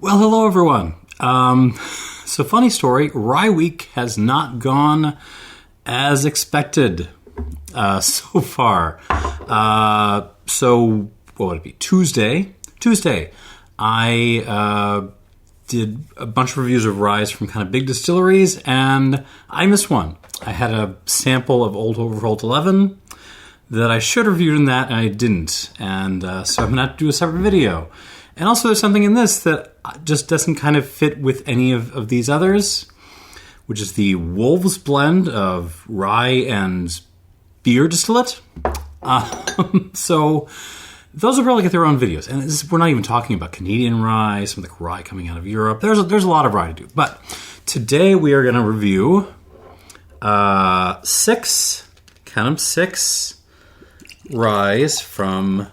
Well, hello everyone. So funny story, Rye Week has not gone as expected so far. So what would it be? Tuesday, I did a bunch of reviews of ryes from kind of big distilleries, and I missed one. I had a sample of Old Overholt 11 that I should have reviewed in that, and I didn't. And so I'm going to have to do a separate video. And also there's something in this that just doesn't kind of fit with any of these others, which is the Wolves blend of rye and beer distillate. So those will probably get their own videos. And we're not even talking about Canadian rye, some of the rye coming out of Europe. There's a lot of rye to do. But today we are going to review six ryes from,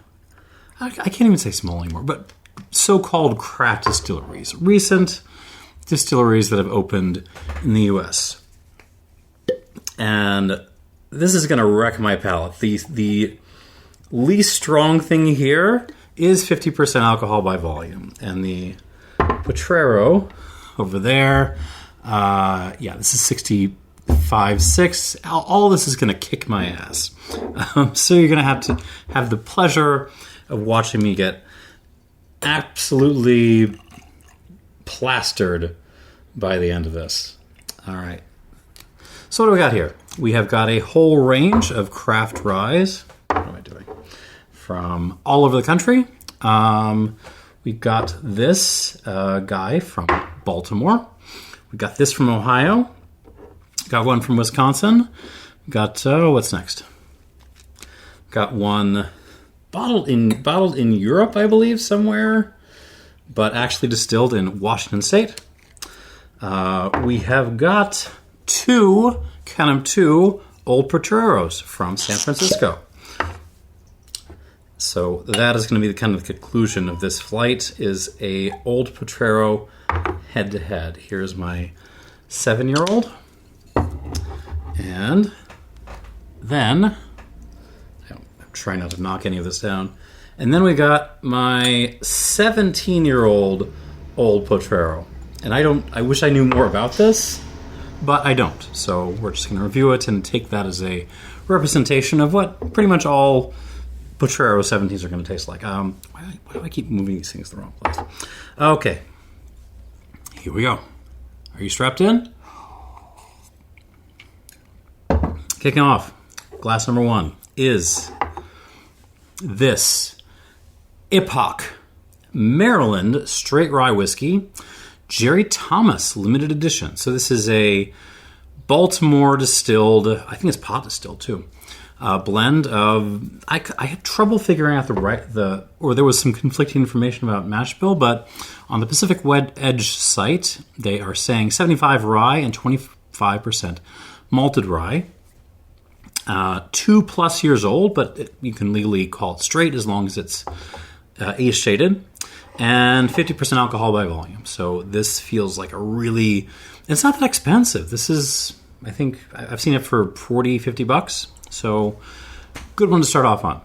I can't even say small anymore, but so-called craft distilleries. Recent distilleries that have opened in the U.S. And this is going to wreck my palate. The least strong thing here is 50% alcohol by volume. And the Potrero over there, this is 65.6. All this is going to kick my ass. So you're going to have the pleasure of watching me get absolutely plastered by the end of this. All right. So what do we got here? We have got a whole range of craft ryes. What am I doing? From all over the country. We've got this guy from Baltimore. We got this from Ohio. Got one from Wisconsin. Got what's next? Got one bottled in Europe, I believe, somewhere, but actually distilled in Washington State. We have got two Old Potreros from San Francisco. So that is going to be the kind of conclusion of this flight, is a Old Potrero head-to-head. Here's my 7-year-old. And then try not to knock any of this down. And then we got my 17-year-old Old Potrero. And I wish I knew more about this, but I don't. So we're just going to review it and take that as a representation of what pretty much all Potrero 17s are going to taste like. Why do I keep moving these things to the wrong place? Okay. Here we go. Are you strapped in? Kicking off. Glass number 1 is this Epoch Maryland straight rye whiskey, Jerry Thomas limited edition. So this is a Baltimore distilled, I think it's pot distilled too, blend of, I had trouble figuring out or there was some conflicting information about mash bill, but on the Pacific Edge site, they are saying 75 rye and 25% malted rye. 2+ years old, but you can legally call it straight as long as it's age shaded, and 50% alcohol by volume. So this feels like it's not that expensive. This is, I think, I've seen it for $40-50. So good one to start off on.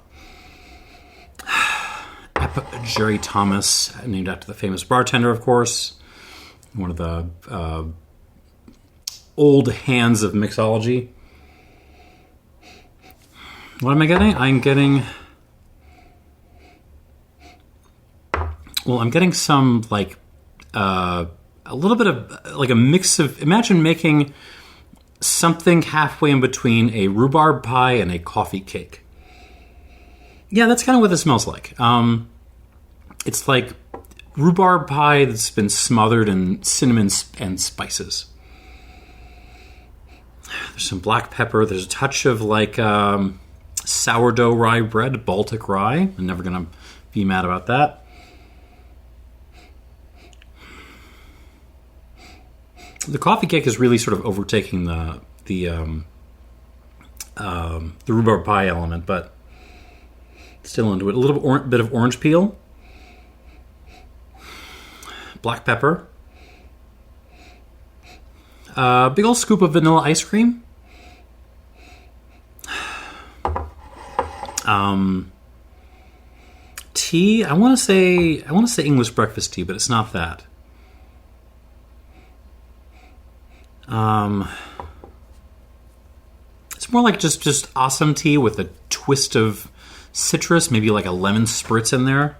Jerry Thomas, named after the famous bartender, of course, one of the old hands of mixology. What am I getting? I'm getting some a little bit of like a mix of, imagine making something halfway in between a rhubarb pie and a coffee cake. Yeah, that's kind of what this smells like. It's like rhubarb pie that's been smothered in cinnamon and spices. There's some black pepper. There's a touch of sourdough rye bread, Baltic rye. I'm never going to be mad about that. The coffee cake is really sort of overtaking the rhubarb pie element, but still into it. A little bit of orange peel, black pepper, big old scoop of vanilla ice cream. tea. I want to say English breakfast tea, but it's not that. It's more like just awesome tea with a twist of citrus, maybe like a lemon spritz in there.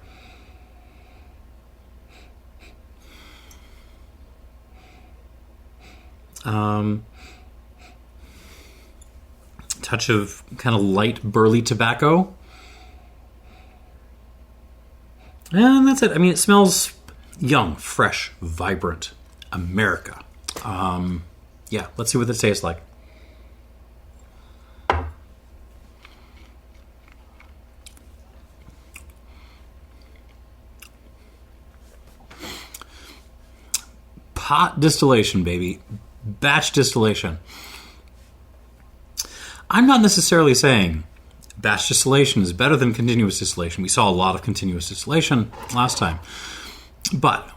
Touch of kind of light burley tobacco. And that's it. I mean, it smells young, fresh, vibrant. America. Yeah, let's see what this tastes like. Pot distillation, baby. Batch distillation. I'm not necessarily saying batch distillation is better than continuous distillation. We saw a lot of continuous distillation last time. But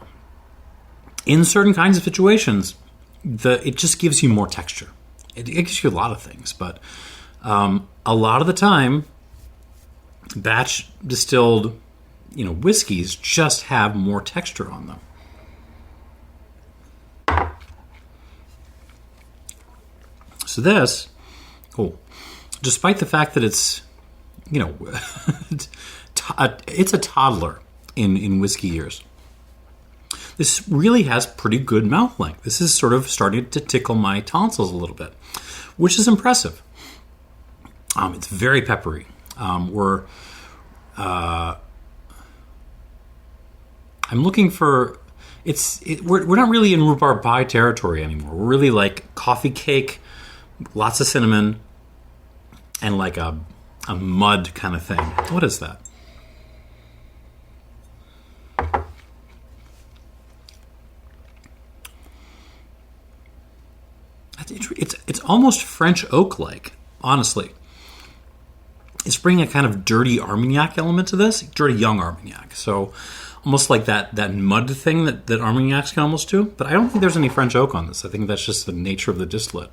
in certain kinds of situations, it just gives you more texture. It gives you a lot of things, but a lot of the time, batch distilled, whiskeys just have more texture on them. So this, despite the fact that it's, it's a toddler in whiskey years, this really has pretty good mouth length. This is sort of starting to tickle my tonsils a little bit, which is impressive. It's very peppery. I'm looking for. We're not really in rhubarb pie territory anymore. We're really like coffee cake, lots of cinnamon, and like a mud kind of thing. What is that? It's almost French oak-like, honestly. It's bringing a kind of dirty Armagnac element to this, dirty young Armagnac. So almost like that mud thing that Armagnacs can almost do. But I don't think there's any French oak on this. I think that's just the nature of the distillate.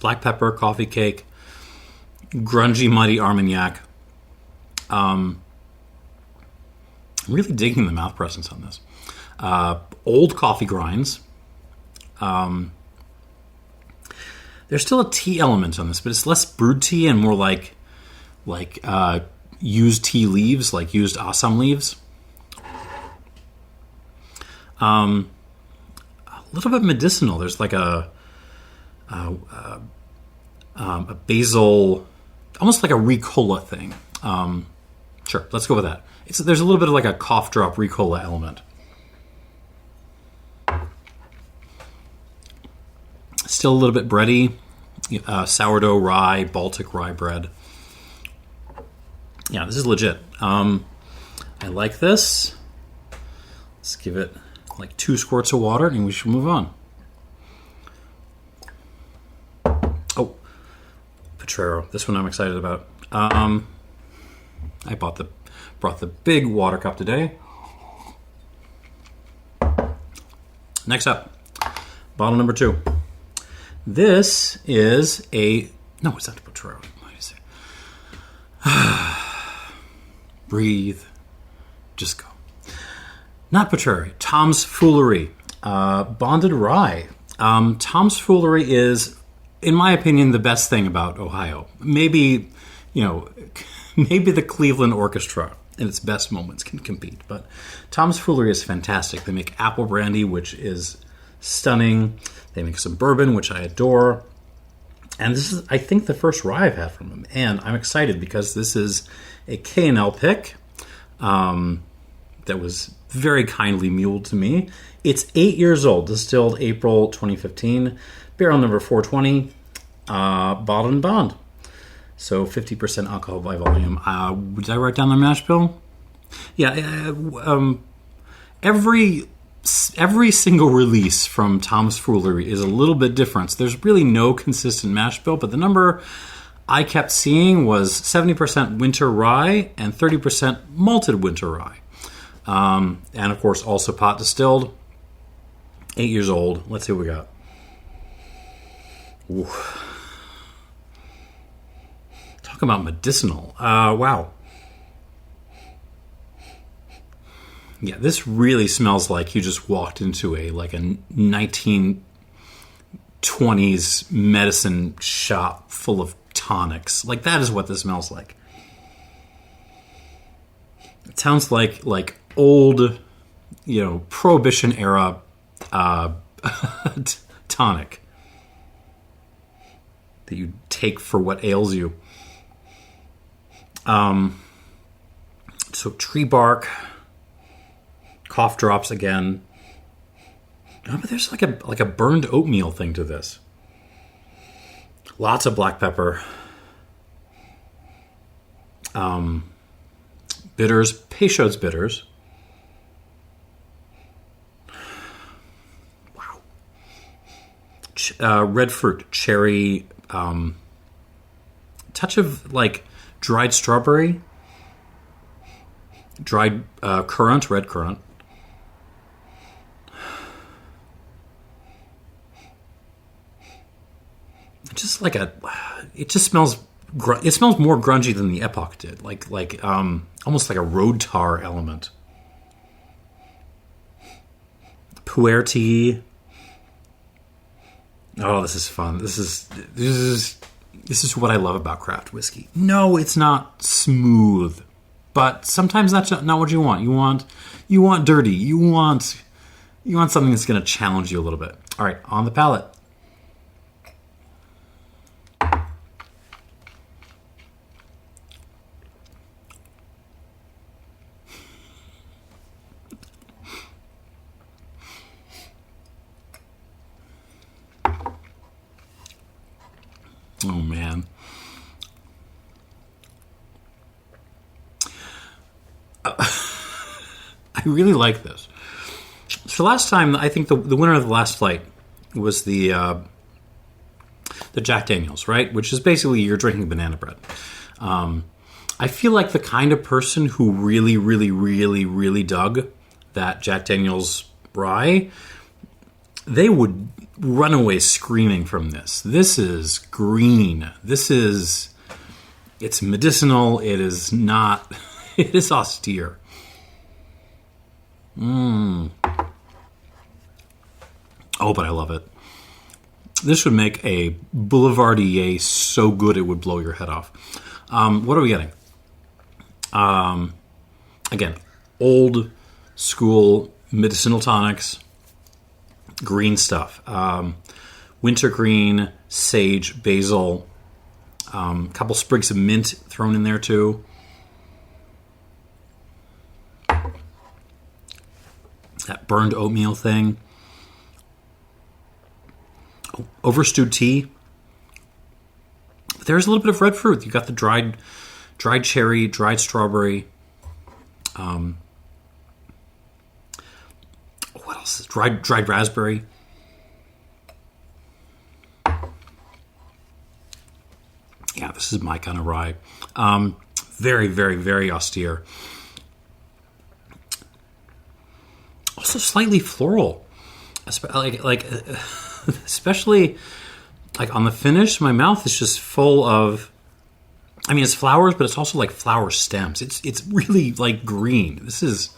Black pepper, coffee cake, grungy, muddy Armagnac. I'm really digging the mouth presence on this. Old coffee grinds. There's still a tea element on this, but it's less brewed tea and more like used tea leaves, like used Assam leaves. A little bit medicinal. There's like a basil, almost like a Ricola thing. Sure, let's go with that. There's a little bit of like a cough drop Ricola element. Still a little bit bready. Sourdough rye, Baltic rye bread. Yeah, this is legit. I like this. Let's give it like 2 squirts of water and we should move on. Oh, Potrero. This one I'm excited about. I brought the big water cup today. Next up, bottle number 2. This is no, it's not the Potrero. What did I say? Breathe. Just go. Not Potrero. Tom's Foolery. Bonded rye. Tom's Foolery is, in my opinion, the best thing about Ohio. Maybe the Cleveland Orchestra in its best moments can compete. But Tom's Foolery is fantastic. They make apple brandy, which is stunning. They make some bourbon, which I adore. And this is, I think, the first rye I've had from them. And I'm excited because this is a K&L pick that was very kindly muled to me. It's 8 years old, distilled April 2015. Barrel number 420, bottled and bond. So 50% alcohol by volume. Did I write down the mash bill? Yeah. Every single release from Tom's Foolery is a little bit different. So there's really no consistent mash bill, but the number I kept seeing was 70% winter rye and 30% malted winter rye. And of course, also pot distilled. 8 years old. Let's see what we got. Ooh. Talk about medicinal. Wow. Yeah, this really smells like you just walked into a 1920s medicine shop full of tonics. Like, that is what this smells like. It sounds like old, Prohibition era tonic that you take for what ails you. So tree bark, cough drops again. Oh, but there's like a burned oatmeal thing to this. Lots of black pepper. Bitters, Peychaud's bitters. Wow. Red fruit, cherry, touch of dried strawberry, dried currant, red currant. It just smells. It smells more grungy than the Epoch did, almost like a road tar element. Puerty. Oh, this is fun. This is what I love about craft whiskey. No, it's not smooth, but sometimes that's not what you want. You want dirty. You want something that's going to challenge you a little bit. All right, on the palate. Oh, man. I really like this. So last time, I think the winner of the last flight was the Jack Daniels, right? Which is basically you're drinking banana bread. I feel like the kind of person who really, really, really, really dug that Jack Daniels rye, they would run away screaming from this. This is green. It's medicinal. It is not, it is austere. Oh, but I love it. This would make a Boulevardier so good it would blow your head off. What are we getting? Again, old school medicinal tonics. Green stuff. Wintergreen, sage, basil, a couple sprigs of mint thrown in there too. That burned oatmeal thing. Overstewed tea. There's a little bit of red fruit. You got the dried cherry, dried strawberry. What else is dried raspberry? Yeah, this is my kind of rye. Very, very, very austere. Also slightly floral, especially on the finish. My mouth is just full of. I mean, it's flowers, but it's also like flower stems. It's really green. This is.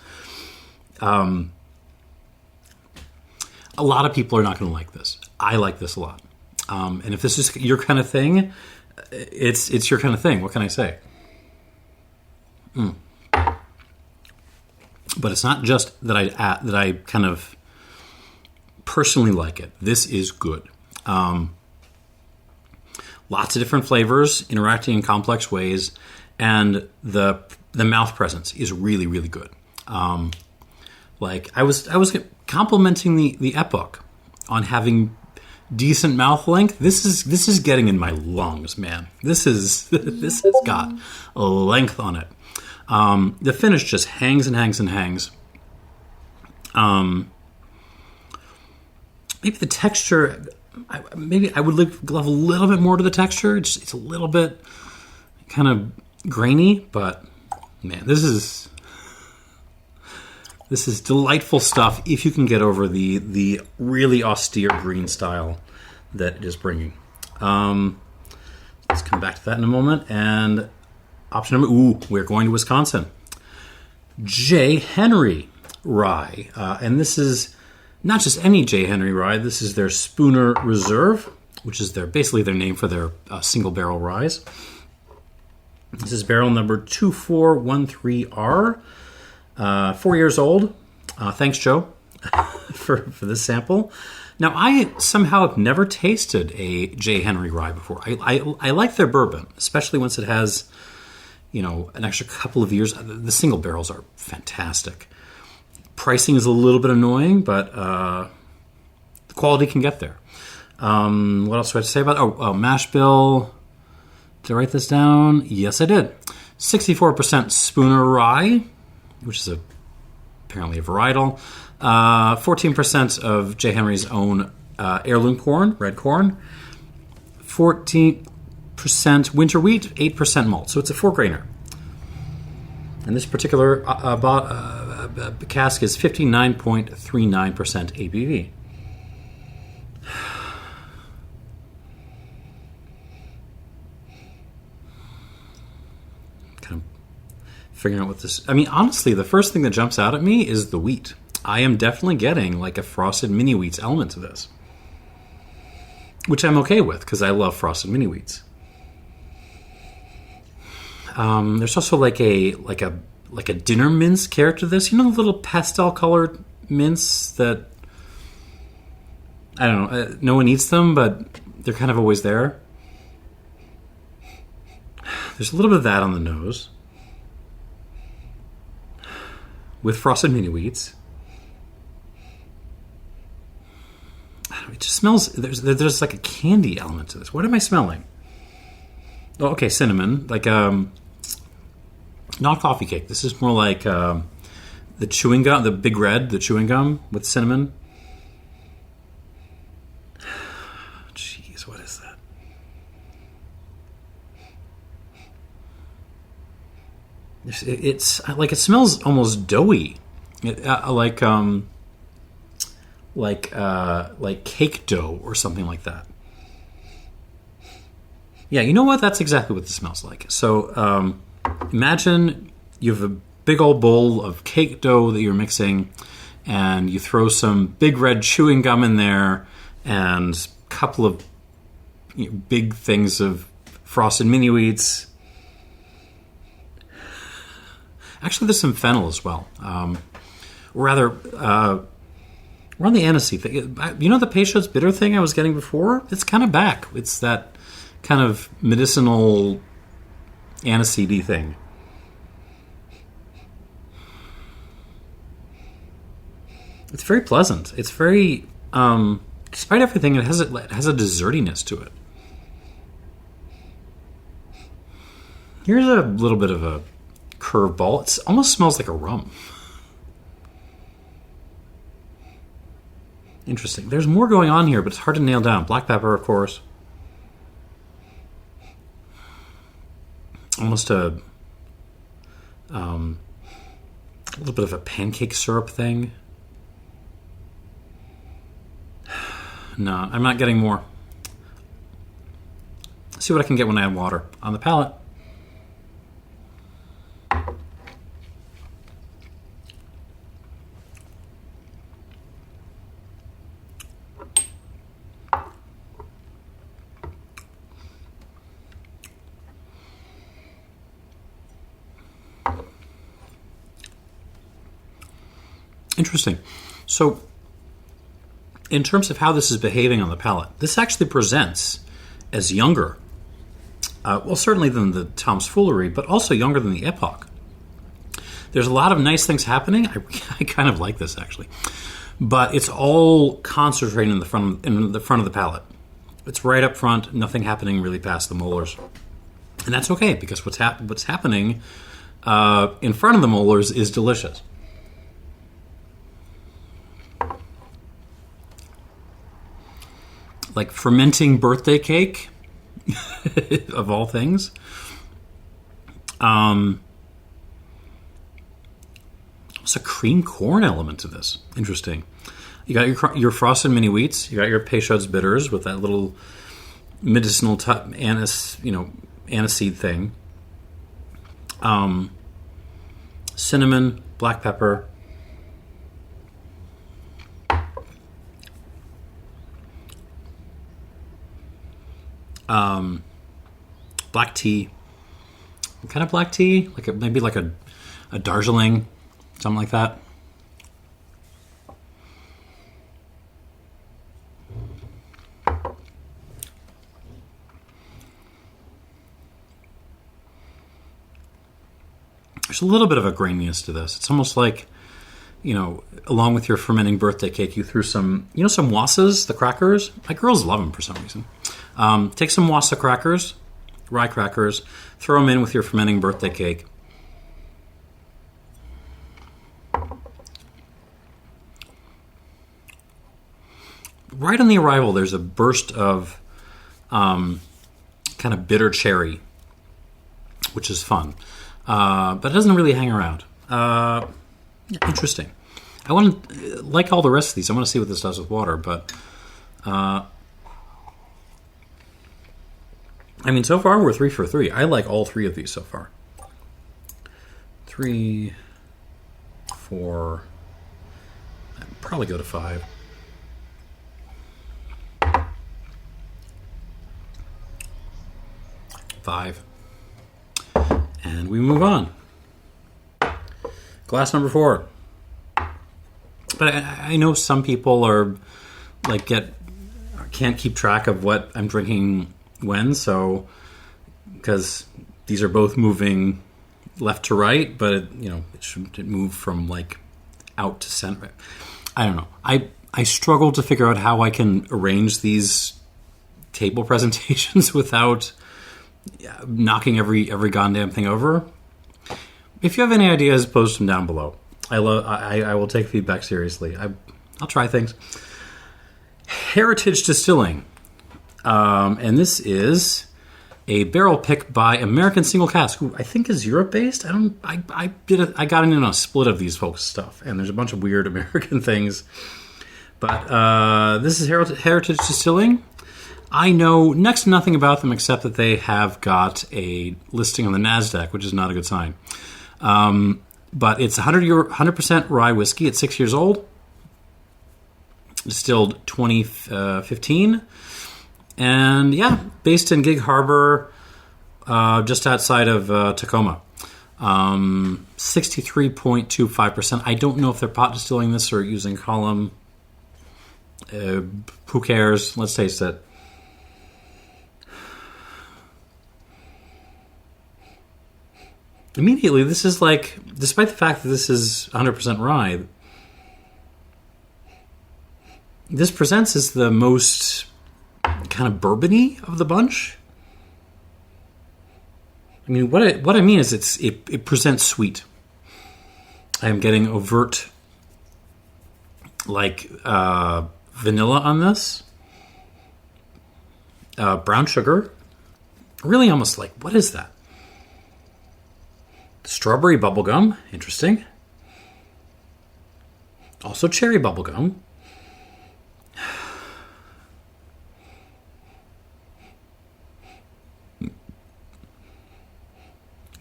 A lot of people are not going to like this. I like this a lot. And if this is your kind of thing, it's your kind of thing. What can I say? But it's not just that I kind of personally like it. This is good. Lots of different flavors interacting in complex ways, and the mouth presence is really, really good. I was complimenting the Epoch on having decent mouth length. This is getting in my lungs, man. This has got a length on it. The finish just hangs and hangs and hangs. Maybe the texture. Maybe I would love a little bit more to the texture. It's a little bit kind of grainy, but man, this is delightful stuff if you can get over the really austere green style that it is bringing. Let's come back to that in a moment. And option number, we're going to Wisconsin. J. Henry rye. And this is not just any J. Henry rye. This is their Spooner Reserve, which is basically their name for their single barrel rye. This is barrel number 2413R. 4 years old. Thanks, Joe, for this sample. Now, I somehow have never tasted a J. Henry rye before. I like their bourbon, especially once it has, an extra couple of years. The single barrels are fantastic. Pricing is a little bit annoying, but the quality can get there. What else do I have to say about it? Mash bill. Did I write this down? Yes, I did. 64% Spooner rye, which is apparently a varietal. 14% of J. Henry's own heirloom corn, red corn. 14% winter wheat, 8% malt. So it's a 4-grainer. And this particular cask is 59.39% ABV. Kind of figuring out what this... honestly, the first thing that jumps out at me is the wheat. I am definitely getting like a frosted mini wheats element to this, which I'm okay with because I love frosted mini wheats. There's also like a dinner mince character to this. The little pastel colored mince that I don't know. No one eats them, but they're kind of always there. There's a little bit of that on the nose with frosted mini wheats. It just smells. There's like a candy element to this. What am I smelling? Oh, okay, cinnamon. Like not coffee cake. This is more like the chewing gum, the Big Red, the chewing gum with cinnamon. Jeez, what is that? It's like it smells almost doughy, like cake dough or something like that. Yeah, you know what? That's exactly what this smells like. So imagine you have a big old bowl of cake dough that you're mixing, and you throw some Big Red chewing gum in there and a couple of big things of frosted mini wheats. Actually, there's some fennel as well. We're on the aniseed thing. The Peychaud's bitter thing I was getting before? It's kind of back. It's that kind of medicinal aniseedy thing. It's very pleasant. It's very, despite everything, it has a dessertiness to it. Here's a little bit of a curveball. It almost smells like a rum. Interesting. There's more going on here, but it's hard to nail down. Black pepper, of course. Almost a little bit of a pancake syrup thing. No, I'm not getting more. Let's see what I can get when I add water on the palate. Interesting. So, in terms of how this is behaving on the palate, this actually presents as younger. Certainly than the Tom's Foolery, but also younger than the Epoch. There's a lot of nice things happening. I kind of like this, actually. But it's all concentrated in the front of the palate. It's right up front, nothing happening really past the molars. And that's okay, because what's happening in front of the molars is delicious. Like fermenting birthday cake, of all things. There's a cream corn element to this. Interesting. You got your frosted mini wheats. You got your Peychaud's bitters with that little medicinal aniseed thing. Cinnamon, black pepper. Black tea. What kind of black tea? Maybe like a Darjeeling, something like that. There's a little bit of a graininess to this. It's almost like, along with your fermenting birthday cake, you threw some Wassas, the crackers. My girls love them for some reason. Take some Wassa crackers, rye crackers, throw them in with your fermenting birthday cake. Right on the arrival, there's a burst of kind of bitter cherry, which is fun. But it doesn't really hang around. Interesting. I want to, like all the rest of these, I want to see what this does with water, but so far we're 3 for 3. I like all 3 of these so far. 3, 4, I'd probably go to 5. And we move on. Glass number 4. But I know some people are can't keep track of what I'm drinking when, so because these are both moving left to right, but it shouldn't move from out to center. I don't know. I struggle to figure out how I can arrange these table presentations without knocking every goddamn thing over. If you have any ideas, post them down below. I will take feedback seriously. I'll try things. Heritage Distilling, and this is a barrel pick by American Single Cask, who I think is Europe based. I got in on a split of these folks' stuff, and there's a bunch of weird American things. But this is Heritage Distilling. I know next to nothing about them except that they have got a listing on the NASDAQ, which is not a good sign. But it's 100% rye whiskey. It's 6 years old. Distilled 2015. And based in Gig Harbor, just outside of Tacoma. 63.25%. I don't know if they're pot distilling this or using column. Who cares? Let's taste it. Immediately, this is despite the fact that this is 100% rye, this presents as the most kind of bourbon-y of the bunch. What I mean is it presents sweet. I am getting overt vanilla on this. Brown sugar. Really almost what is that? Strawberry bubblegum, interesting. Also cherry bubblegum.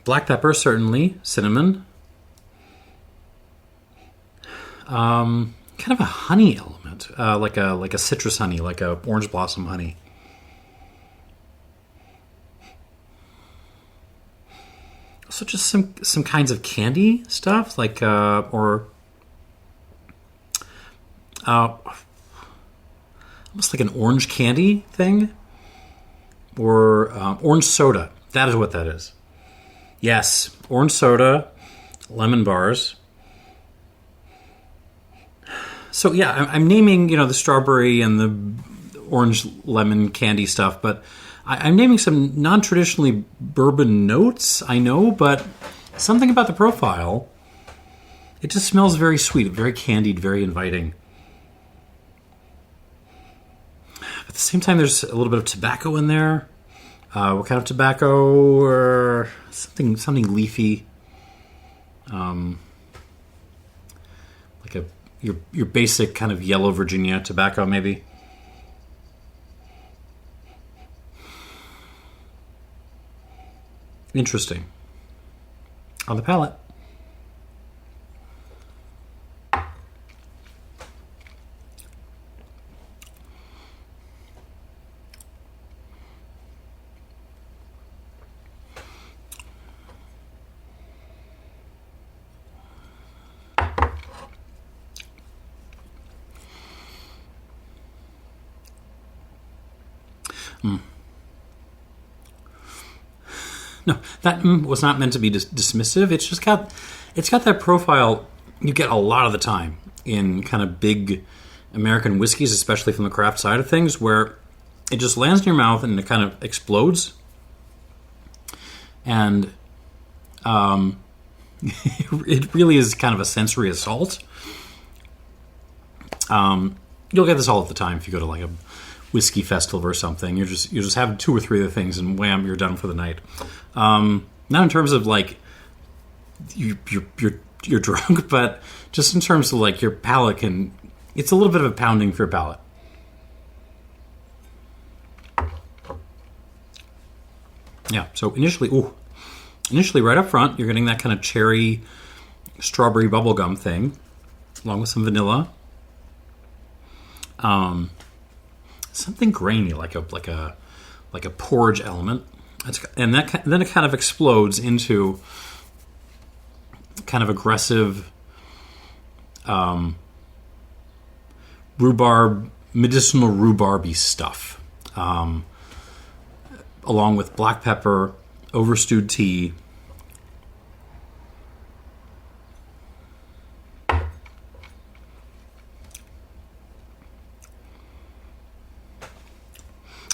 Black pepper, certainly. Cinnamon. Kind of a honey element, like a citrus honey, like a orange blossom honey. Also, just some kinds of candy stuff, almost like an orange candy thing, or orange soda. That is what that is. Yes, orange soda, lemon bars. So I'm naming the strawberry and the orange lemon candy stuff, but I'm naming some non-traditionally bourbon notes, I know, but something about the profile, it just smells very sweet, very candied, very inviting. At the same time, there's a little bit of tobacco in there. What kind of tobacco? Or something leafy. Your basic kind of yellow Virginia tobacco, maybe. Interesting. On the palate. No, that was not meant to be dismissive. It's got that profile you get a lot of the time in kind of big American whiskeys, especially from the craft side of things, where it just lands in your mouth and it kind of explodes. And it really is kind of a sensory assault. You'll get this all at the time if you go to like a whiskey festival or something. You just have 2 or 3 of the things, and wham, you're done for the night. Not in terms of like you're drunk, but just in terms of like your palate can. It's a little bit of a pounding for your palate. Yeah. So initially right up front, you're getting that kind of cherry, strawberry bubblegum thing, along with some vanilla. Something grainy, like a porridge element, and then it kind of explodes into kind of aggressive medicinal rhubarby stuff, along with black pepper, overstewed tea.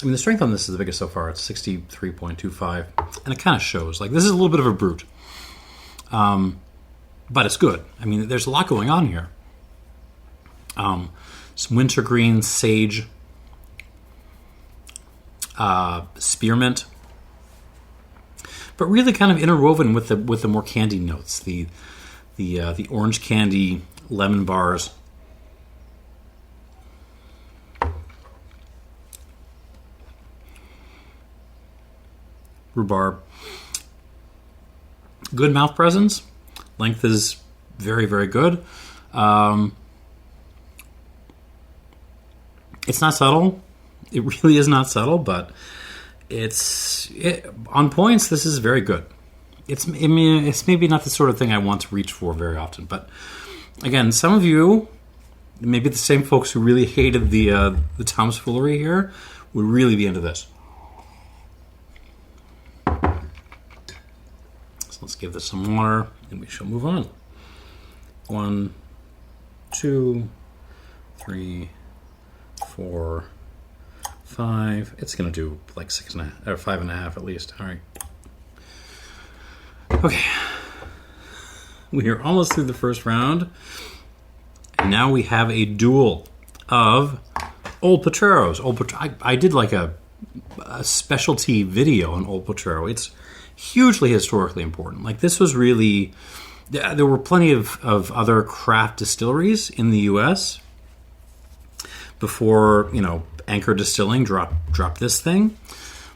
I mean, the strength on this is the biggest so far. It's 63.25, and it kind of shows. Like, this is a little bit of a brute, but it's good. I mean, there's a lot going on here. Some wintergreen, sage, spearmint, but really kind of interwoven with the more candy notes. The orange candy, lemon bars. Rhubarb. Good mouth presence. Length is very, very good. It's not subtle. It really is not subtle, but on points, this is very good. It's maybe not the sort of thing I want to reach for very often, but again, some of you, maybe the same folks who really hated the Thomas Foolery here, would really be into this. Let's give this some water, and we shall move on. 1, 2, 3, 4, 5. It's going to do like 6.5 or 5.5 at least. All right. Okay. We are almost through the first round, and now we have a duel of Old Potreros. I did like a specialty video on Old Potrero. It's hugely historically important. Like, this was really... There were plenty of other craft distilleries in the U.S. before, Anchor Distilling dropped this thing.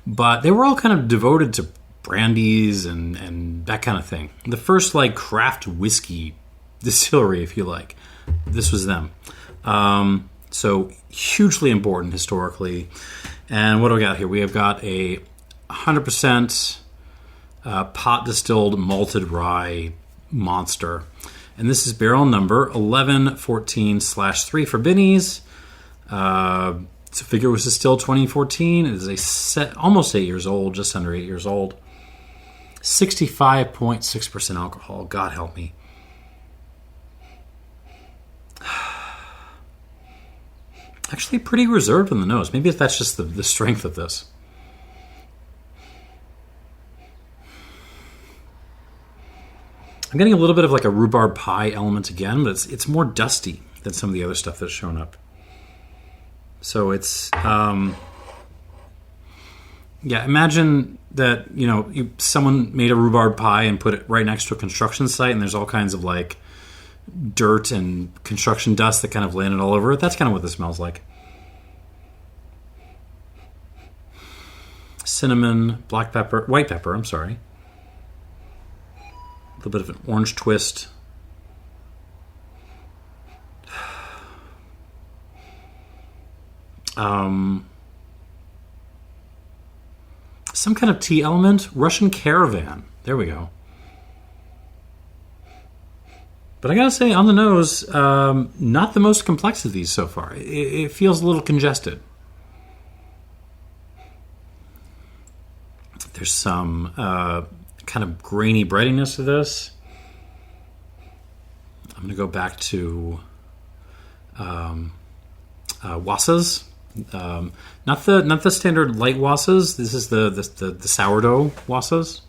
But they were all kind of devoted to brandies and that kind of thing. The first, craft whiskey distillery, if you like. This was them. So, hugely important historically. And what do we got here? We have got a 100%... pot-distilled malted rye monster. And this is barrel number 1114/3 for Binny's. It's a figure was distilled 2014. It is almost 8 years old, just under 8 years old. 65.6% alcohol. God help me. Actually pretty reserved on the nose. Maybe that's just the strength of this. I'm getting a little bit of a rhubarb pie element again, but it's more dusty than some of the other stuff that's shown up. So it's, imagine that, someone made a rhubarb pie and put it right next to a construction site, and there's all kinds of dirt and construction dust that kind of landed all over it. That's kind of what this smells like. Cinnamon, white pepper, little bit of an orange twist. Some kind of tea element. Russian Caravan. There we go. But I gotta say, on the nose, not the most complex of these so far. It feels a little congested. There's some kind of grainy breadiness to this. I'm gonna go back to wasas. Not the standard light wasas. This is the sourdough wasas.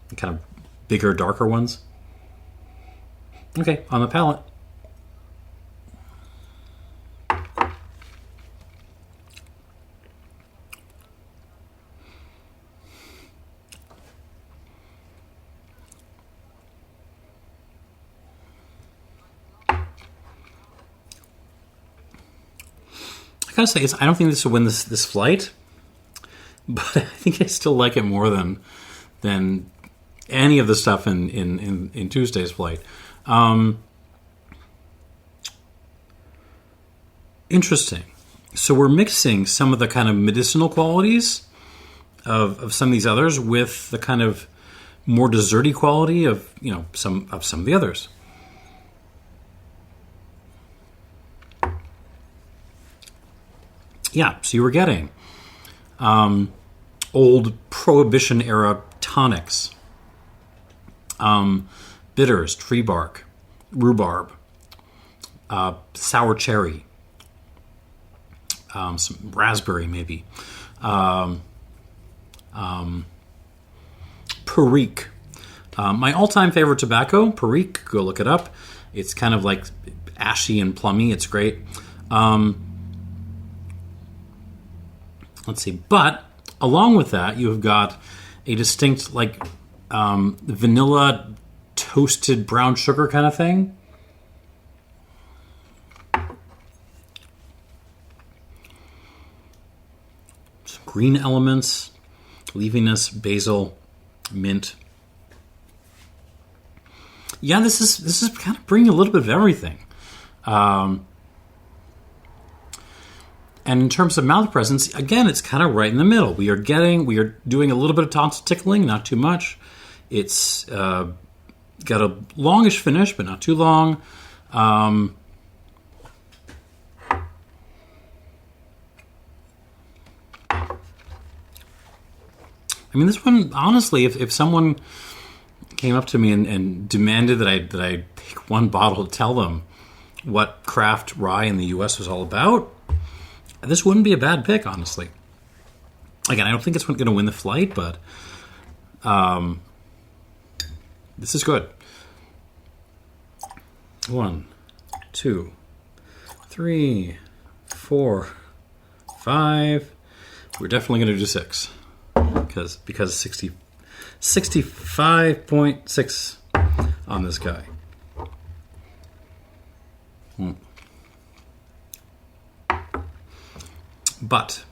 The kind of bigger, darker ones. Okay, on the palate. I gotta say, I don't think this will win this flight, but I think I still like it more than any of the stuff in Tuesday's flight. Interesting. So we're mixing some of the kind of medicinal qualities of some of these others with the kind of more desserty quality of some of the others. Yeah, so you were getting old Prohibition era tonics, bitters, tree bark, rhubarb, sour cherry, some raspberry maybe, Perique. My all-time favorite tobacco, Perique, go look it up. It's kind of like ashy and plummy. It's great. Let's see. But along with that, you have got a distinct like vanilla toasted brown sugar kind of thing. Some green elements, leaviness, basil, mint. Yeah, this is kind of bringing a little bit of everything. And in terms of mouth presence, again, it's kind of right in the middle. We are doing a little bit of tonsil tickling, not too much. It's got a longish finish, but not too long. I mean, this one, honestly, if someone came up to me and demanded that I pick one bottle to tell them what craft rye in the U.S. was all about, this wouldn't be a bad pick, honestly. Again, I don't think it's going to win the flight, but this is good. 1, 2, 3, 4, 5. We're definitely going to do 6 because 65.6 on this guy. But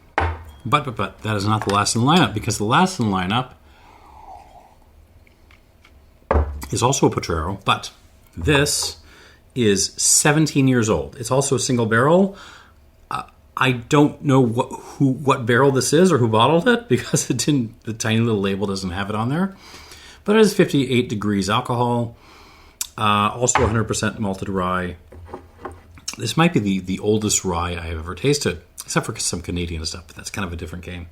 that is not the last in the lineup, because the last in the lineup is also a Potrero, but this is 17 years old. It's also a single barrel. I don't know what barrel this is or who bottled it, because the tiny little label doesn't have it on there. But it is 58 degrees alcohol, also 100% malted rye. This might be the oldest rye I have ever tasted, except for some Canadian stuff, but that's kind of a different game.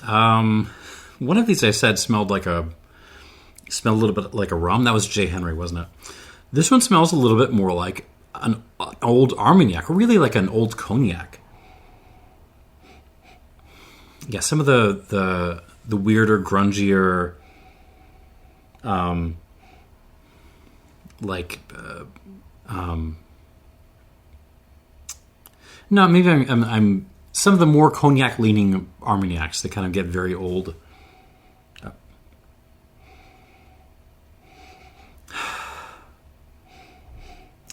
One of these I said smelled a little bit like a rum. That was J. Henry, wasn't it? This one smells a little bit more like an old Armagnac, or really like an old cognac. Yeah, some of the weirder, grungier, no, maybe I'm some of the more cognac leaning Armagnacs, they kind of get very old.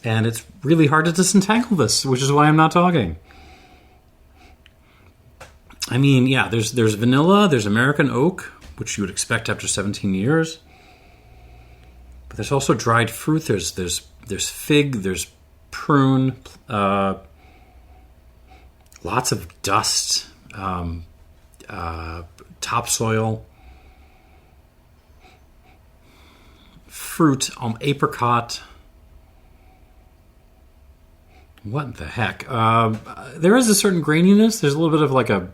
And it's really hard to disentangle this, which is why I'm not talking. I mean, yeah, there's vanilla, there's American oak, which you would expect after 17 years. But there's also dried fruit. There's fig, there's prune, lots of dust, topsoil, fruit, apricot. What the heck? There is a certain graininess. There's a little bit of like a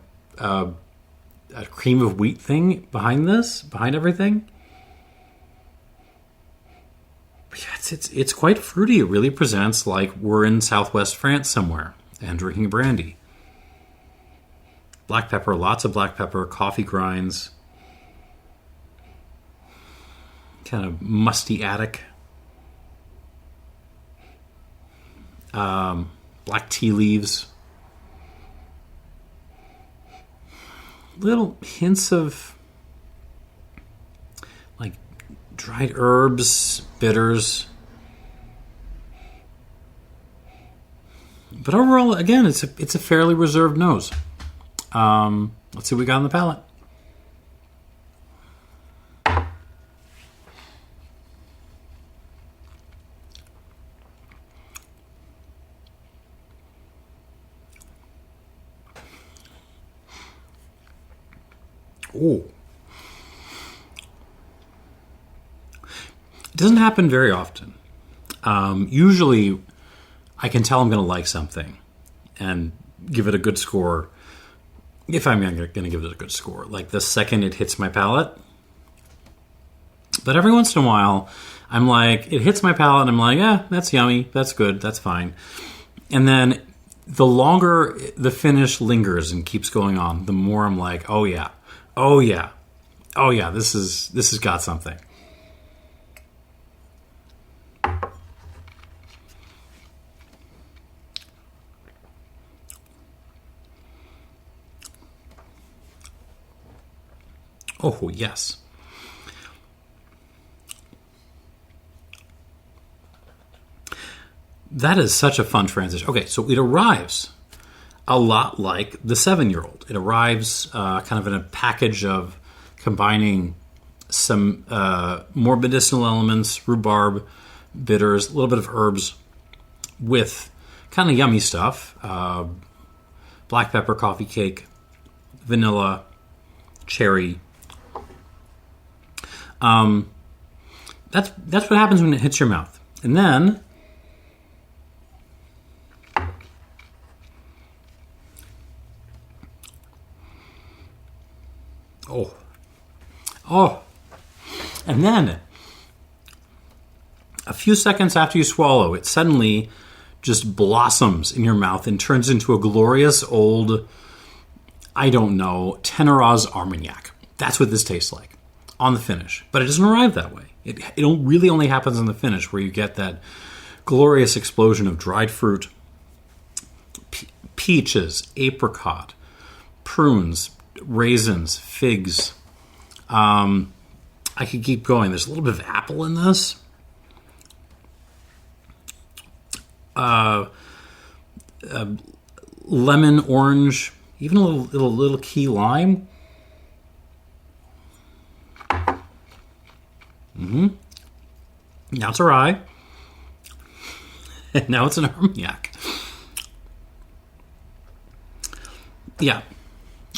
cream of wheat thing behind everything. But yeah, it's quite fruity. It really presents like we're in southwest France somewhere and drinking brandy. Black pepper, lots of black pepper, coffee grinds, kind of musty attic. Black tea leaves, little hints of like dried herbs, bitters. But overall, again, it's a fairly reserved nose. Let's see what we got on the palate. Oh. It doesn't happen very often. Usually, I can tell I'm going to like something and give it a good score. If I'm going to give it a good score, like the second it hits my palate. But every once in a while, I'm like, it hits my palate, and I'm like, yeah, that's yummy, that's good, that's fine. And then the longer the finish lingers and keeps going on, the more I'm like, oh yeah, this has got something. Oh, yes. That is such a fun transition. Okay, so it arrives a lot like the 7-year-old. It arrives kind of in a package of combining some more medicinal elements, rhubarb, bitters, a little bit of herbs, with kind of yummy stuff. Black pepper, coffee cake, vanilla, cherry. That's what happens when it hits your mouth. And then and then a few seconds after you swallow, it suddenly just blossoms in your mouth and turns into a glorious old, I don't know, Teneraz Armagnac. That's what this tastes like on the finish. But it doesn't arrive that way. It really only happens on the finish, where you get that glorious explosion of dried fruit, peaches, apricot, prunes, raisins, figs. I could keep going. There's a little bit of apple in this. Lemon, orange, even a little key lime. Now it's a rye. And now it's an Armagnac. Yeah.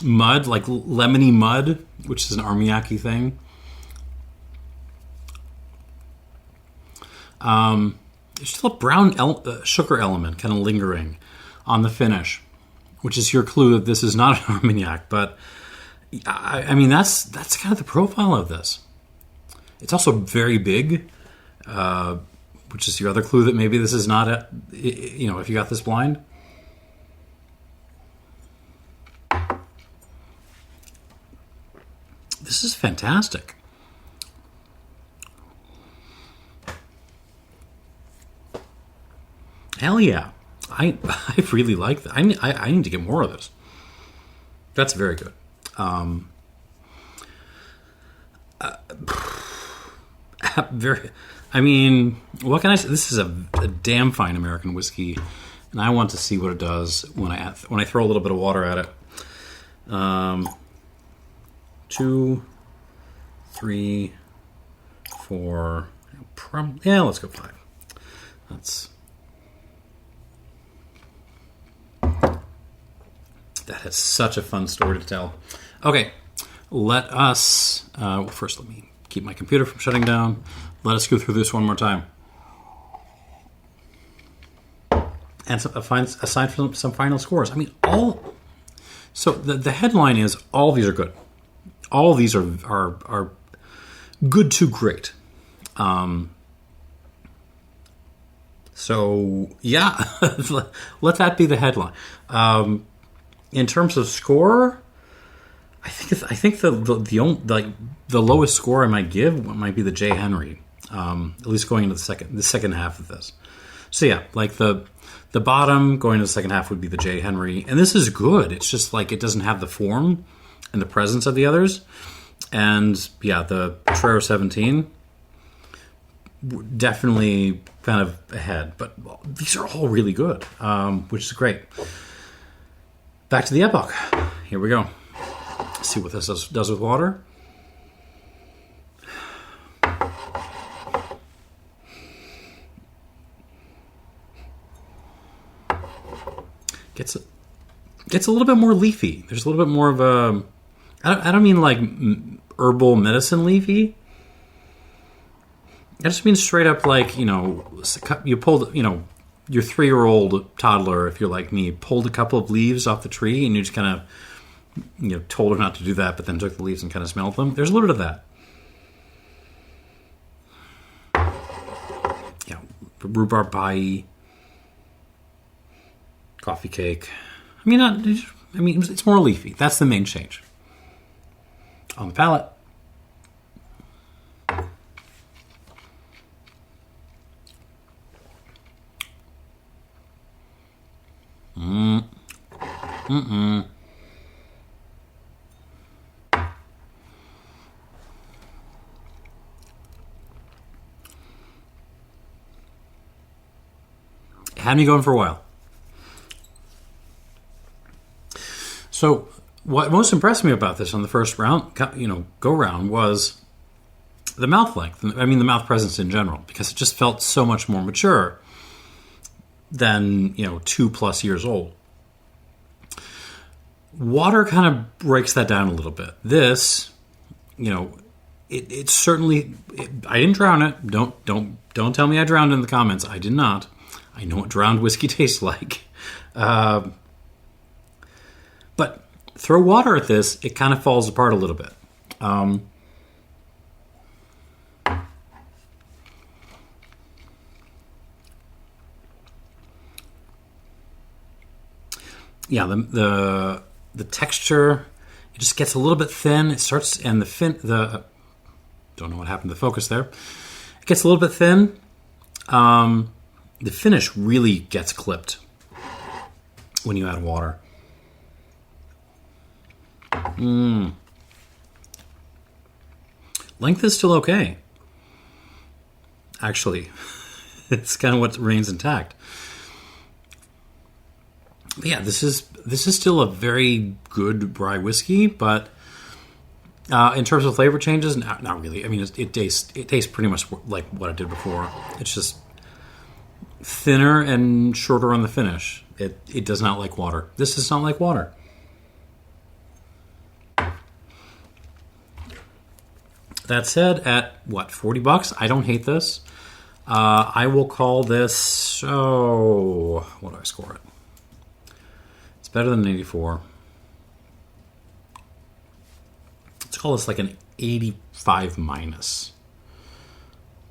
Mud, like lemony mud, which is an Armagnac-y thing. There's still a brown sugar element kind of lingering on the finish, which is your clue that this is not an Armagnac. But I mean, that's kind of the profile of this. It's also very big, which is your other clue that maybe this is not if you got this blind. This is fantastic. Hell yeah. I really like that. I need to get more of this. That's very good. What can I say? This is a damn fine American whiskey, and I want to see what it does when I throw a little bit of water at it. 2, 3, 4. Yeah, let's go 5. That has such a fun story to tell. Okay, let us. First, let me keep my computer from shutting down. Let us go through this one more time. And aside from some final scores, I mean, So the headline is all these are good. All these are good to great. So yeah, let that be the headline. In terms of score, I think the lowest score I might give might be the J. Henry. At least going into the second half of this. So yeah, like the bottom going to the second half would be the J. Henry, and this is good. It's just like it doesn't have the form and the presence of the others. And yeah, the Potrero 17 definitely kind of ahead, but these are all really good, which is great. Back to the Epoch. Here we go. Let's see what this does with water. Gets a little bit more leafy. There's a little bit more of a... I don't mean like herbal medicine leafy. I just mean straight up like, you pulled, your 3-year-old toddler, if you're like me, pulled a couple of leaves off the tree and you just kind of, told her not to do that, but then took the leaves and kind of smelled them. There's a little bit of that. Yeah, rhubarb pie, coffee cake. It's more leafy. That's the main change. On the palate. It had me going for a while. So what most impressed me about this on the first round, go round, was the mouth length. I mean, the mouth presence in general, because it just felt so much more mature than 2+ years old. Water kind of breaks that down a little bit. This, it certainly. I didn't drown it. Don't tell me I drowned in the comments. I did not. I know what drowned whiskey tastes like. But throw water at this, it kind of falls apart a little bit. Yeah, the texture, it just gets a little bit thin. It starts, and don't know what happened to the focus there. It gets a little bit thin. The finish really gets clipped when you add water. Length is still okay. Actually, it's kind of what remains intact. But yeah, this is still a very good rye whiskey, but in terms of flavor changes, not really. I mean, it tastes pretty much like what it did before. It's just thinner and shorter on the finish. It does not like water. This does not like water. That said, at $40, I don't hate this. I will call this. What do I score it? It's better than an 84. Let's call this like an 85 minus.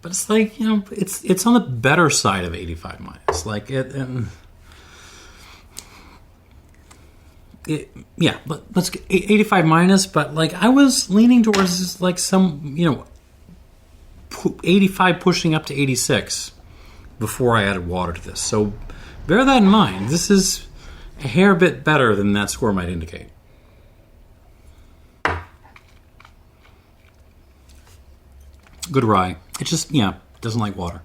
But it's like, it's on the better side of 85 minus. Like but let's get 85 minus, but like I was leaning towards like some, 85 pushing up to 86 before I added water to this. So bear that in mind. This is a hair bit better than that score might indicate. Good rye. It just, doesn't like water.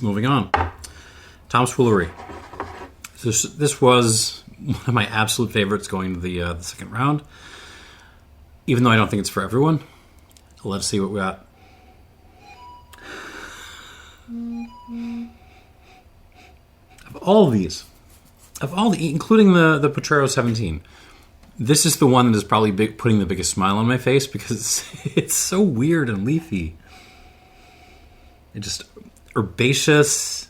Moving on. Tom's Foolery. This So this was one of my absolute favorites going to the second round. Even though I don't think it's for everyone. Let's see what we got. Of all these, including the Potrero 17, this is the one that is probably putting the biggest smile on my face because it's so weird and leafy. It just herbaceous.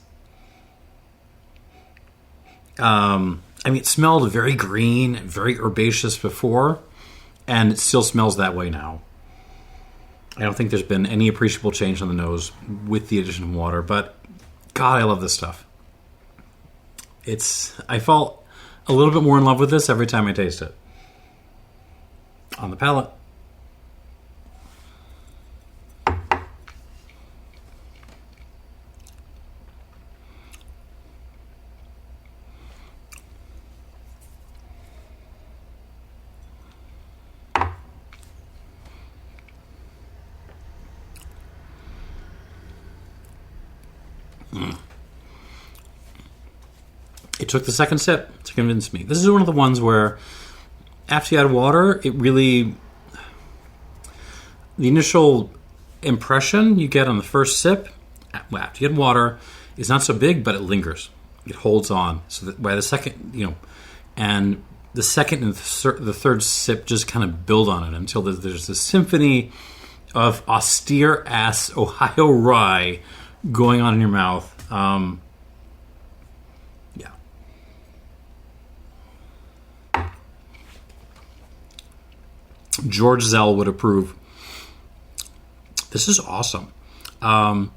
It smelled very green, very herbaceous before, and it still smells that way now. I don't think there's been any appreciable change on the nose with the addition of water, but God, I love this stuff. I fall a little bit more in love with this every time I taste it. On the palate. It took the second sip to convince me. This is one of the ones where after you add water, it really... The initial impression you get on the first sip, after you add water, is not so big, but it lingers. It holds on. So that by the second, and the second and the third sip just kind of build on it until there's this symphony of austere-ass Ohio rye going on in your mouth. George Zell would approve. This is awesome. Again,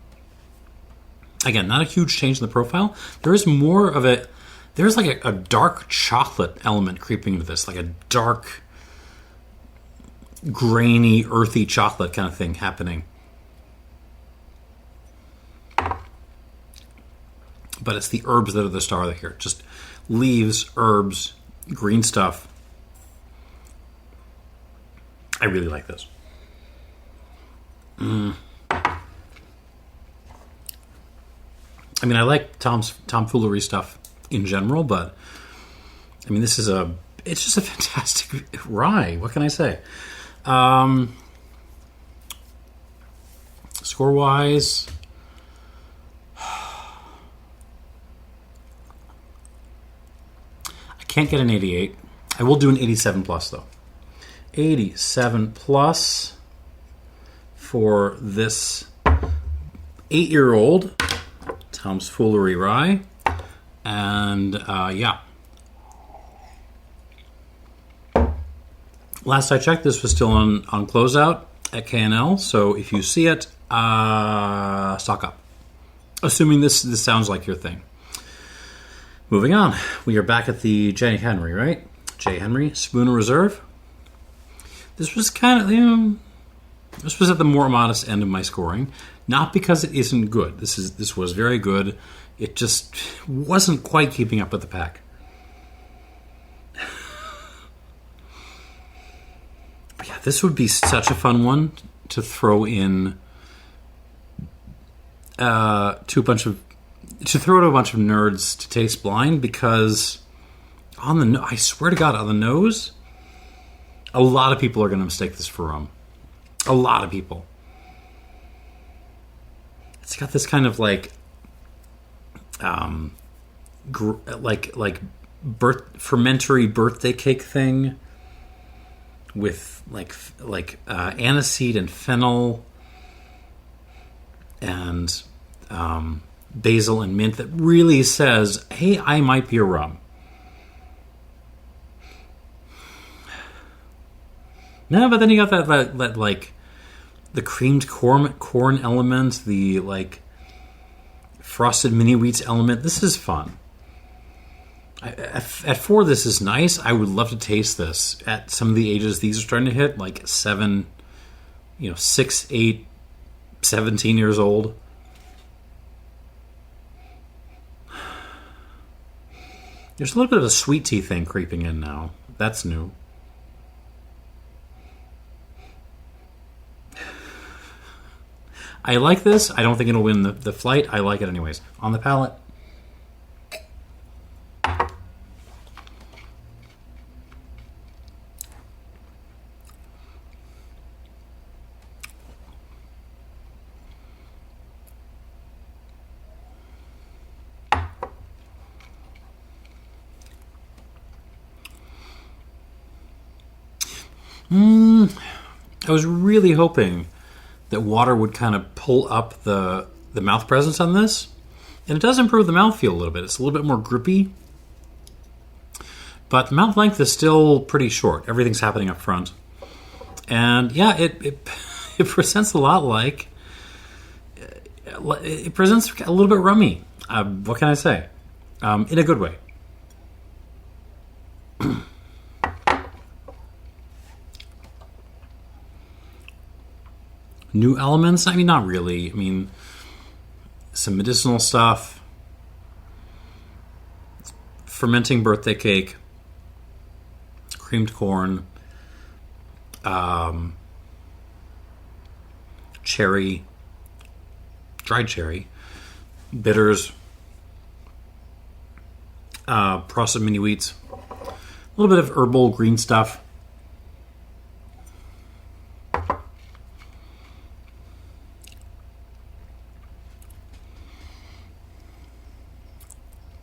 not a huge change in the profile. There is more of it. There's like a dark chocolate element creeping into this, like a dark, grainy, earthy chocolate kind of thing happening. But it's the herbs that are the star here. Just leaves, herbs, green stuff. I really like this. I mean, I like Tom Foolery stuff in general, but I mean, it's just a fantastic rye. What can I say? Score-wise, I can't get an 88. I will do an 87 plus, though. 87 plus for this 8-year-old Tom's Foolery rye. And yeah. Last I checked, this was still on closeout at K&L. So if you see it, stock up. Assuming this sounds like your thing. Moving on. We are back at the J. Henry, right? J. Henry, Spooner Reserve. This was kind of, this was at the more modest end of my scoring. Not because it isn't good. This was very good. It just wasn't quite keeping up with the pack. But yeah, this would be such a fun one to throw in to throw to a bunch of nerds to taste blind, because I swear to God, on the nose, a lot of people are going to mistake this for rum. A lot of people. It's got this kind of like fermentary birthday cake thing with like aniseed and fennel and basil and mint that really says, hey, I might be a rum. No, but then you got that like the creamed corn element, the like frosted mini wheats element. This is fun. At 4, this is nice. I would love to taste this at some of the ages these are starting to hit, like 7, 6, 8, 17 years old. There's a little bit of a sweet tea thing creeping in now. That's new. I like this. I don't think it'll win the flight. I like it anyways. On the palate. I was really hoping that water would kind of pull up the mouth presence on this. And it does improve the mouthfeel a little bit. It's a little bit more grippy. But the mouth length is still pretty short. Everything's happening up front. And yeah, it presents a lot like... It presents a little bit rummy. What can I say? In a good way. New elements? I mean, not really. I mean, some medicinal stuff. Fermenting birthday cake. Creamed corn. Cherry. Dried cherry. Bitters. Processed mini wheats. A little bit of herbal green stuff.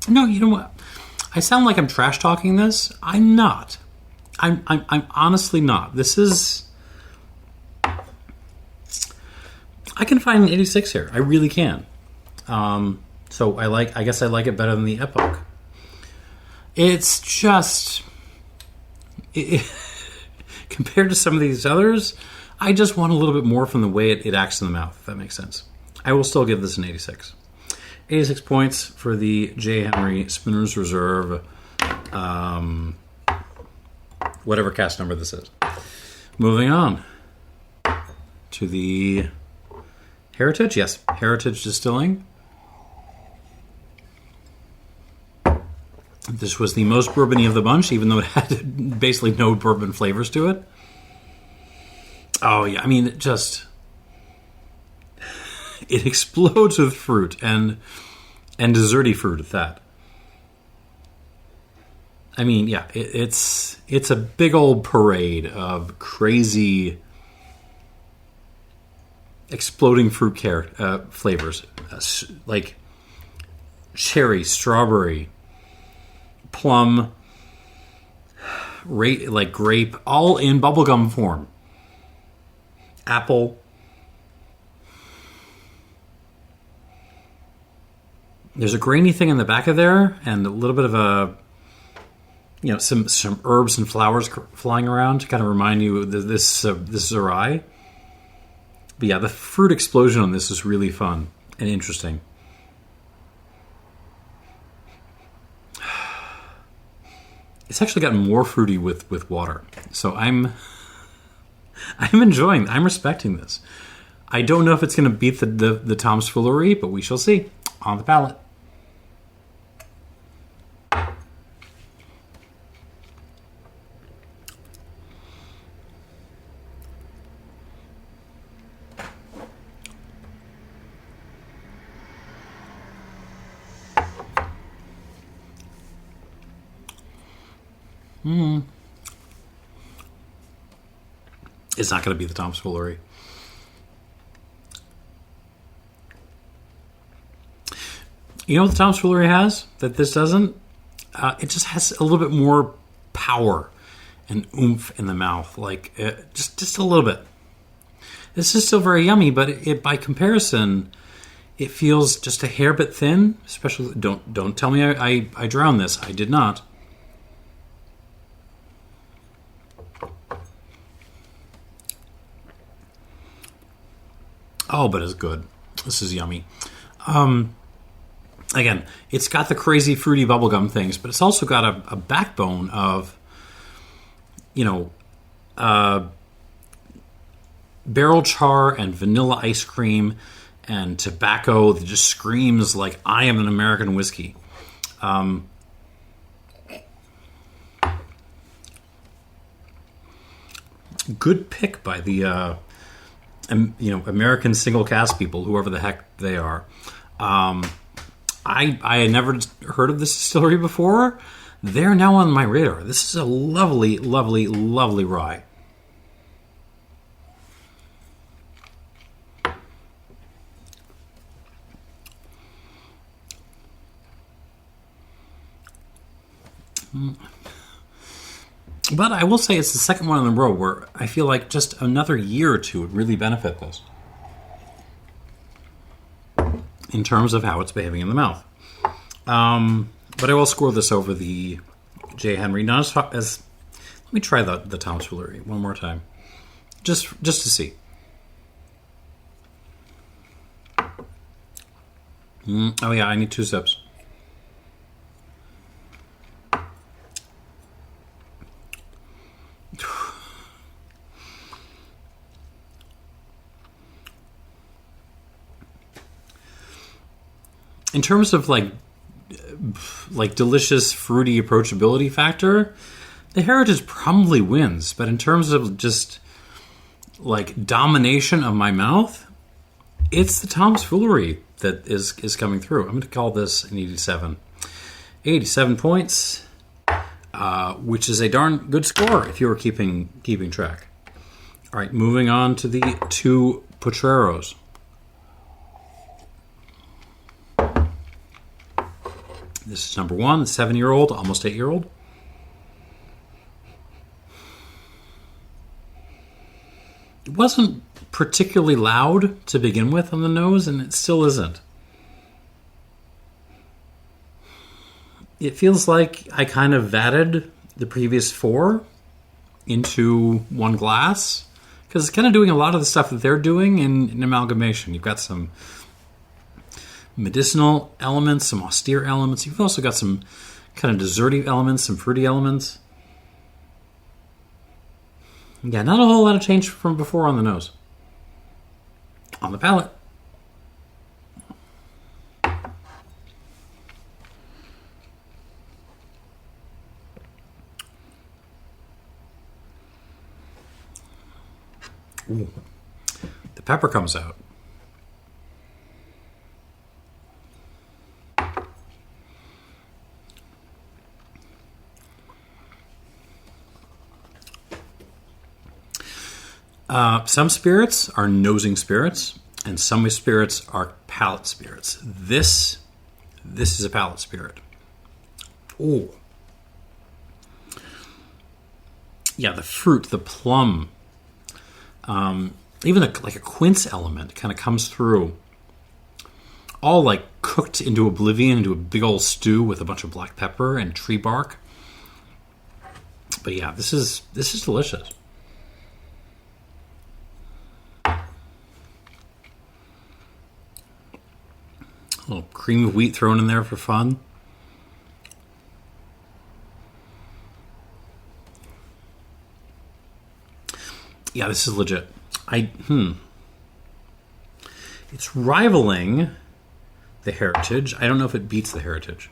No, you know what? I sound like I'm trash talking this. I'm not. I'm honestly not. This is... I can find an 86 here. I really can. So I guess I like it better than the Epoch. It's just... compared to some of these others, I just want a little bit more from the way it acts in the mouth, if that makes sense. I will still give this an 86. 86 points for the J. Henry Spinner's Reserve, whatever cast number this is. Moving on to the Heritage. Yes, Heritage Distilling. This was the most bourbony of the bunch, even though it had basically no bourbon flavors to it. Oh, yeah, I mean, it explodes with fruit and desserty fruit at that. I mean, yeah, it's a big old parade of crazy exploding fruit flavors, like cherry, strawberry, plum, like grape, all in bubblegum form. Apple. There's a grainy thing in the back of there, and a little bit of some herbs and flowers flying around to kind of remind you that this is a rye. But yeah, the fruit explosion on this is really fun and interesting. It's actually gotten more fruity with water, so I'm enjoying. I'm respecting this. I don't know if it's going to beat the Tom's Foolery, but we shall see. On the palate. It's not going to be the Tom's Foolery. You know what the Tom's Foolery has that this doesn't? It just has a little bit more power and oomph in the mouth, like just a little bit. This is still very yummy, but by comparison, it feels just a hair bit thin. Especially, don't tell me I drowned this. I did not. Oh, but it's good. This is yummy. Again, it's got the crazy fruity bubblegum things, but it's also got a backbone of, barrel char and vanilla ice cream and tobacco that just screams like I am an American whiskey. Good pick by the American single cask people, whoever the heck they are. I had never heard of this distillery before. They're now on my radar. This is a lovely, lovely, lovely rye. But I will say it's the second one in a row where I feel like just another year or two would really benefit this in terms of how it's behaving in the mouth. But I will score this over the J. Henry. Not as let me try the Tom's Foolery one more time, just to see. Oh yeah, I need 2 sips. In terms of like delicious fruity approachability factor, the Heritage probably wins. But in terms of just like domination of my mouth, it's the Tom's Foolery that is coming through. I'm going to call this an 87. 87 points, which is a darn good score if you were keeping track. All right, moving on to the 2 Potreros. This is number 1, the 7-year-old, almost 8-year-old. It wasn't particularly loud to begin with on the nose, and it still isn't. It feels like I kind of vatted the previous 4 into one glass, because it's kind of doing a lot of the stuff that they're doing in amalgamation. You've got some medicinal elements, some austere elements. You've also got some kind of desserty elements, some fruity elements. Yeah, not a whole lot of change from before on the nose. On the palate. Ooh. The pepper comes out. Some spirits are nosing spirits, and some spirits are palate spirits. This is a palate spirit. Ooh. Yeah, the fruit, the plum, even like a quince element kind of comes through. All like cooked into oblivion, into a big old stew with a bunch of black pepper and tree bark. But yeah, this is delicious. A little cream of wheat thrown in there for fun. Yeah, this is legit. It's rivaling the Heritage. I don't know if it beats the Heritage.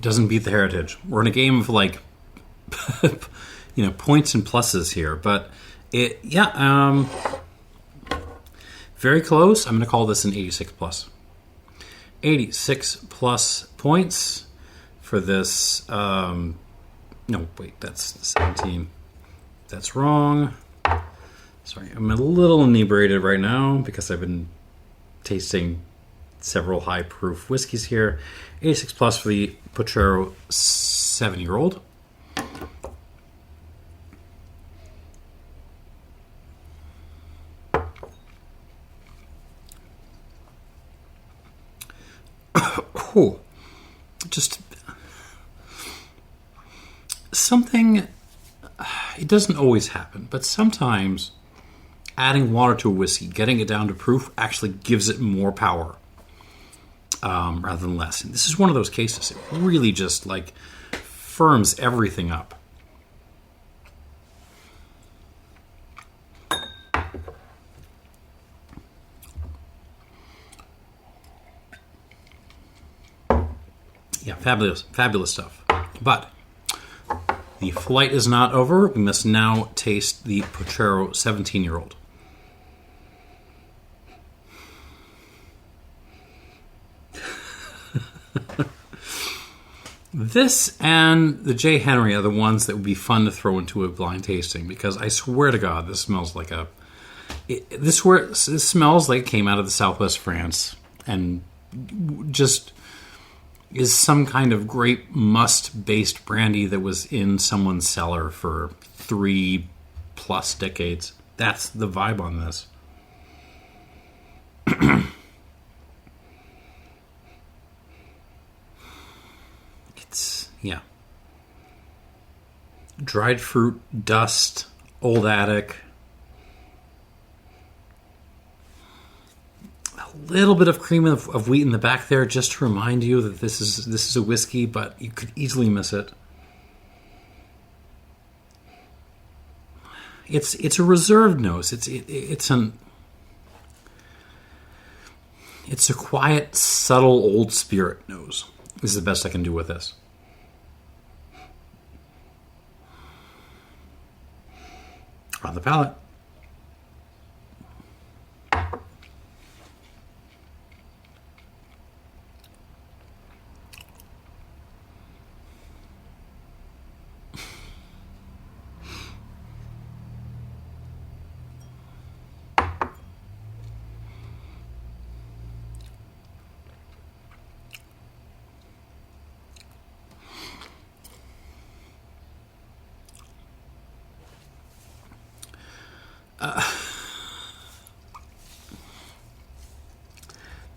Doesn't beat the Heritage. We're in a game of like, points and pluses here, but very close. I'm going to call this an 86 plus. 86 plus points for this. No, wait, that's 17. That's wrong. Sorry, I'm a little inebriated right now because I've been tasting several high proof whiskeys here. 86 plus for the Potrero 7-year-old. Just something, it doesn't always happen, but sometimes adding water to a whiskey, getting it down to proof, actually gives it more power. Rather than less. And this is one of those cases. It really just like firms everything up. Yeah, fabulous stuff. But the flight is not over. We must now taste the Potrero 17-year-old. This and the J. Henry are the ones that would be fun to throw into a blind tasting, because I swear to God, this smells like this smells like it came out of the Southwest France and just is some kind of grape must-based brandy that was in someone's cellar for 3+ decades. That's the vibe on this. Yeah. Dried fruit, dust, old attic. A little bit of cream of wheat in the back there, just to remind you that this is a whiskey, but you could easily miss it. It's a reserved nose. It's a quiet, subtle old spirit nose. This is the best I can do with this. On the palate.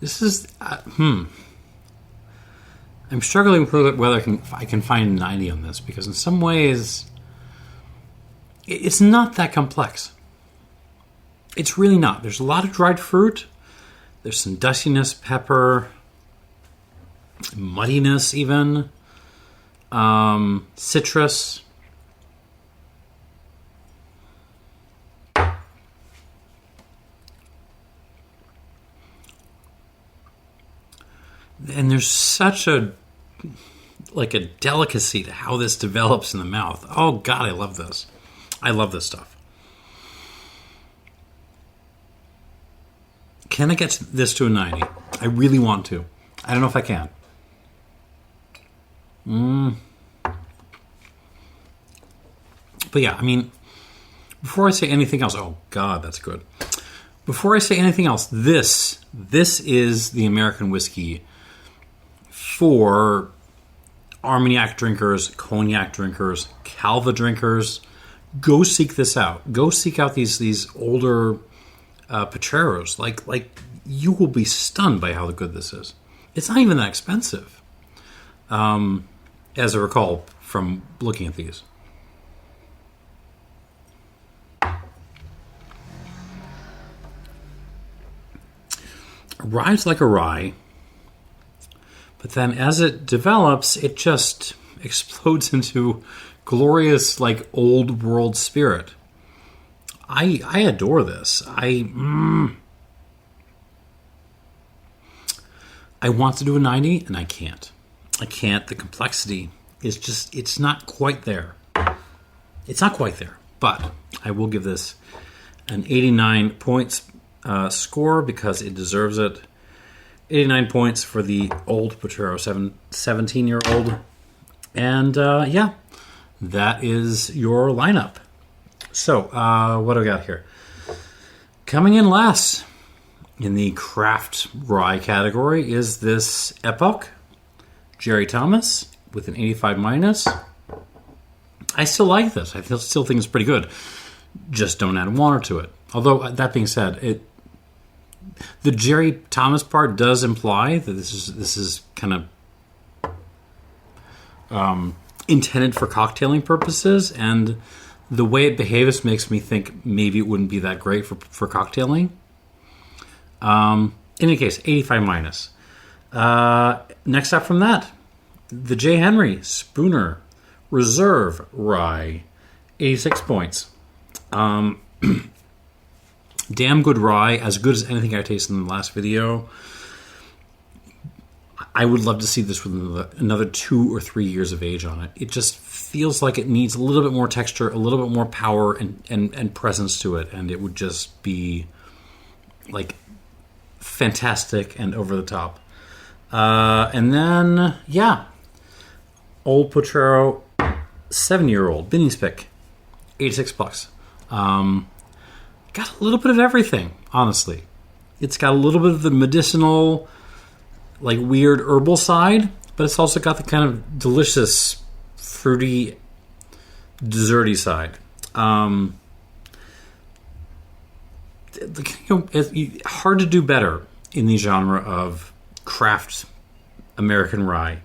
This is I'm struggling with whether I can find 90 on this, because in some ways it's not that complex. It's really not. There's a lot of dried fruit. There's some dustiness, pepper, muddiness even, citrus. And there's such a delicacy to how this develops in the mouth. Oh God, I love this. I love this stuff. Can I get this to a 90? I really want to. I don't know if I can. But yeah, I mean, before I say anything else, oh God, that's good. Before I say anything else, this is the American whiskey for Armagnac drinkers, Cognac drinkers, Calva drinkers. Go seek this out. Go seek out these older Potreros. Like you will be stunned by how good this is. It's not even that expensive, as I recall from looking at these. Arrives like a rye, but then as it develops, it just explodes into glorious, like, old world spirit. I adore this. I want to do a 90, and I can't. I can't. The complexity is just, it's not quite there. It's not quite there, but I will give this an 89 points score because it deserves it. 89 points for the old Potrero, 17-year-old. And yeah, that is your lineup. So, what do we got here? Coming in last in the craft rye category is this Epoch Jerry Thomas with an 85 minus. I still like this. I still think it's pretty good. Just don't add water to it. Although, that being said, the Jerry Thomas part does imply that this is kind of intended for cocktailing purposes, and the way it behaves makes me think maybe it wouldn't be that great for cocktailing. In any case, 85 minus. Next up from that, the J. Henry Spooner Reserve Rye, 86 points. Damn good rye, as good as anything I tasted in the last video. I would love to see this with another 2 or 3 years of age on it. It just feels like it needs a little bit more texture, a little bit more power and presence to it, and it would just be like fantastic and over the top. And then, yeah, Old Potrero, 7-year-old, Binny's pick, $86. Got a little bit of everything, honestly. It's got a little bit of the medicinal, like weird herbal side, but it's also got the kind of delicious, fruity, desserty side. It's hard to do better in the genre of craft American rye.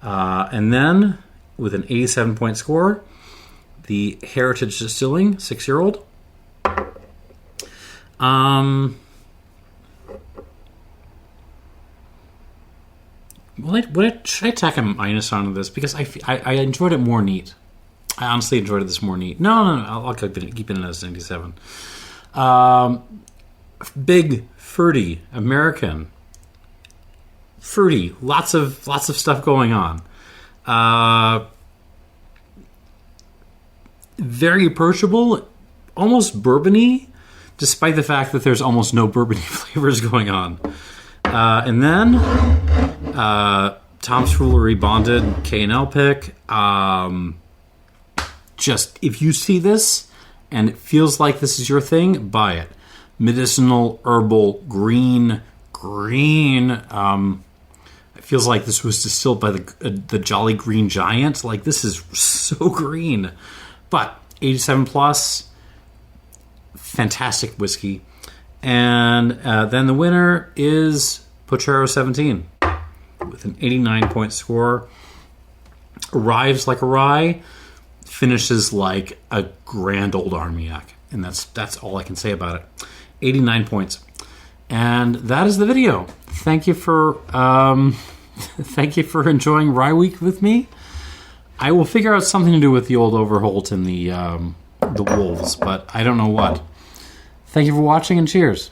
And then, with an 87-point score, the Heritage Distilling, 6-year-old. Should I tack a minus onto this? Because I enjoyed it more neat. I honestly enjoyed this more neat. No, I'll keep it in as 97. Big, fruity, American. Fruity, lots of stuff going on. Very approachable, almost bourbony, despite the fact that there's almost no bourbony flavors going on. And then Tom's Foolery Bonded K&L pick. Just, if you see this and it feels like this is your thing, buy it. Medicinal, herbal, green. It feels like this was distilled by the Jolly Green Giant. Like, this is so green. But 87 plus, fantastic whiskey. And then the winner is Potrero 17 with an 89-point score. Arrives like a rye, finishes like a grand old Armagnac. And that's all I can say about it. 89 points. And that is the video. Thank you for enjoying Rye Week with me. I will figure out something to do with the old Overholt and the Wolves, but I don't know what. Thank you for watching, and cheers.